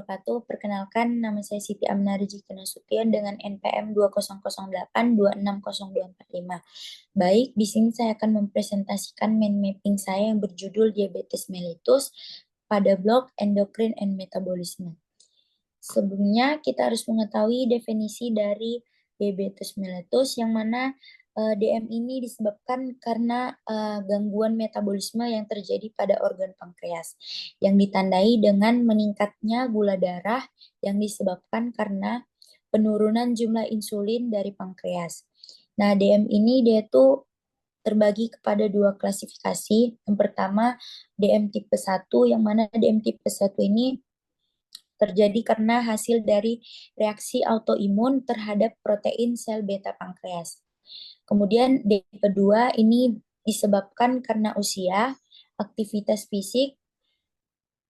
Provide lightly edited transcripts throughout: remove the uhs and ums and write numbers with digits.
wabarakatuh. Perkenalkan, nama saya Siti Aminah Rizky Nasution dengan NPM 2008260245. Baik, di sini saya akan mempresentasikan mind mapping saya yang berjudul diabetes mellitus pada blok endokrin and metabolisme. Sebelumnya, kita harus mengetahui definisi dari diabetes mellitus yang mana DM ini disebabkan karena gangguan metabolisme yang terjadi pada organ pankreas yang ditandai dengan meningkatnya gula darah yang disebabkan karena penurunan jumlah insulin dari pankreas. Nah, DM ini dia tuh terbagi kepada dua klasifikasi. Yang pertama, DM tipe 1 yang mana DM tipe 1 ini terjadi karena hasil dari reaksi autoimun terhadap protein sel beta pankreas. Kemudian D kedua ini disebabkan karena usia, aktivitas fisik,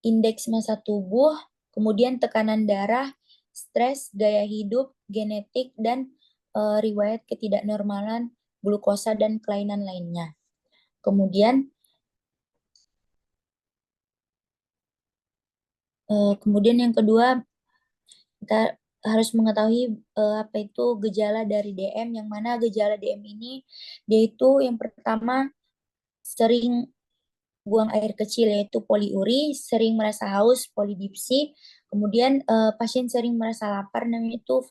indeks massa tubuh, kemudian tekanan darah, stres, gaya hidup, genetik, dan riwayat ketidaknormalan glukosa dan kelainan lainnya. Kemudian yang kedua, kita harus mengetahui apa itu gejala dari DM, yang mana gejala DM ini yaitu yang pertama sering buang air kecil yaitu poliuri, sering merasa haus polidipsi, kemudian pasien sering merasa lapar namanya itu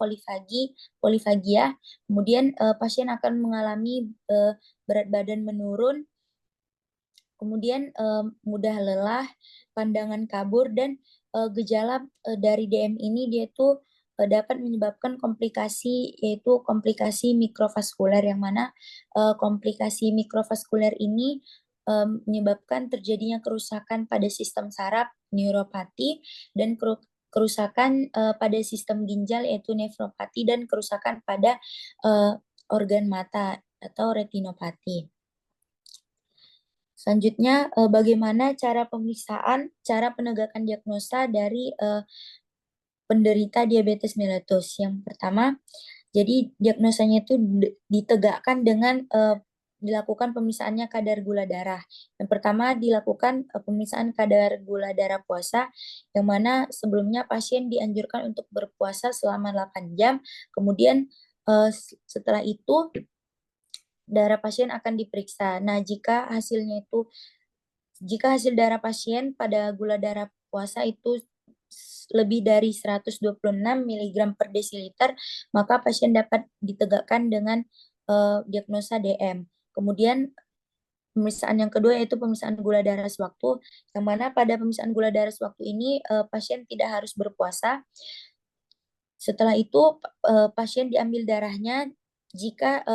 polifagia, kemudian pasien akan mengalami berat badan menurun, kemudian mudah lelah, pandangan kabur, dan gejala dari DM ini dia tuh dapat menyebabkan komplikasi yaitu komplikasi mikrovaskuler, yang mana komplikasi mikrovaskuler ini menyebabkan terjadinya kerusakan pada sistem saraf, neuropati, dan kerusakan pada sistem ginjal yaitu nefropati, dan kerusakan pada organ mata atau retinopati. Selanjutnya, bagaimana cara penegakan diagnosa dari penderita diabetes mellitus. Yang pertama, jadi diagnosanya itu ditegakkan dengan dilakukan pemeriksaannya kadar gula darah. Yang pertama dilakukan pemeriksaan kadar gula darah puasa, yang mana sebelumnya pasien dianjurkan untuk berpuasa selama 8 jam. Kemudian setelah itu darah pasien akan diperiksa. Nah, jika hasil darah pasien pada gula darah puasa itu lebih dari 126 mg per desiliter, maka pasien dapat ditegakkan dengan diagnosa DM. Kemudian pemeriksaan yang kedua yaitu pemeriksaan gula darah sewaktu, yang mana pada pemeriksaan gula darah sewaktu ini pasien tidak harus berpuasa. Setelah itu pasien diambil darahnya. Jika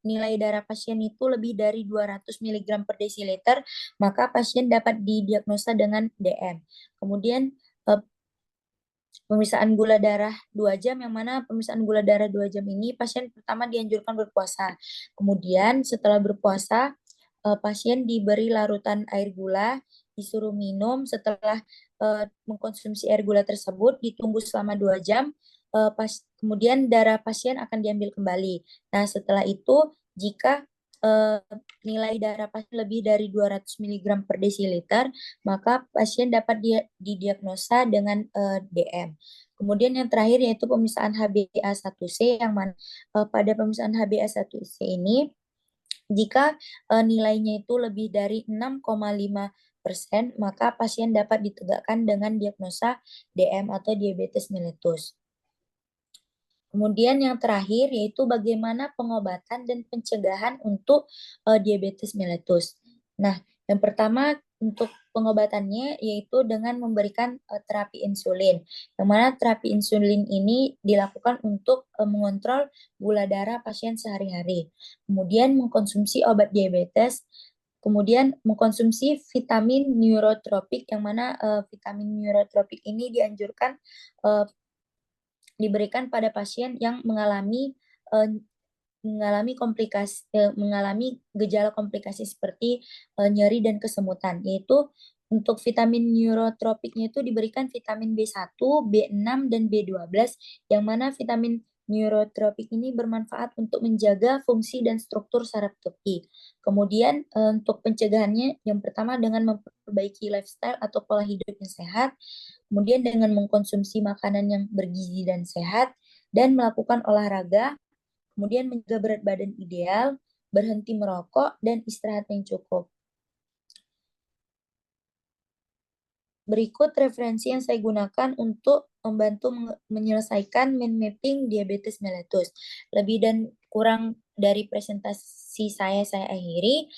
nilai darah pasien itu lebih dari 200 mg per desiliter, maka pasien dapat didiagnosa dengan DM. Kemudian pemeriksaan gula darah 2 jam, yang mana pemeriksaan gula darah 2 jam ini pasien pertama dianjurkan berpuasa. Kemudian setelah berpuasa, pasien diberi larutan air gula, disuruh minum. Setelah mengkonsumsi air gula tersebut, ditunggu selama 2 jam, kemudian darah pasien akan diambil kembali. Nah, setelah itu, jika nilai darah pasien lebih dari 200 mg per desiliter, maka pasien dapat didiagnosa dengan DM. Kemudian yang terakhir yaitu pemeriksaan HbA1c, yang mana pada pemeriksaan HbA1c ini, jika nilainya itu lebih dari 6,5%, maka pasien dapat ditegakkan dengan diagnosa DM atau diabetes mellitus. Kemudian yang terakhir yaitu bagaimana pengobatan dan pencegahan untuk diabetes mellitus. Nah, yang pertama untuk pengobatannya yaitu dengan memberikan terapi insulin. Yang mana terapi insulin ini dilakukan untuk mengontrol gula darah pasien sehari-hari. Kemudian mengkonsumsi obat diabetes, kemudian mengkonsumsi vitamin neurotropik, yang mana vitamin neurotropik ini dianjurkan diberikan pada pasien yang mengalami gejala komplikasi seperti nyeri dan kesemutan, yaitu untuk vitamin neurotropiknya itu diberikan vitamin B1, B6, dan B12, yang mana vitamin Neurotropik ini bermanfaat untuk menjaga fungsi dan struktur saraf tubuh. Kemudian untuk pencegahannya yang pertama dengan memperbaiki lifestyle atau pola hidup yang sehat, kemudian dengan mengkonsumsi makanan yang bergizi dan sehat, dan melakukan olahraga, kemudian menjaga berat badan ideal, berhenti merokok, dan istirahat yang cukup. Berikut referensi yang saya gunakan untuk membantu menyelesaikan mind mapping diabetes mellitus. Lebih dan kurang dari presentasi saya akhiri.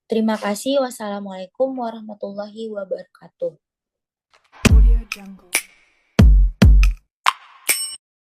Terima kasih. Wassalamualaikum warahmatullahi wabarakatuh. Audio Jungle.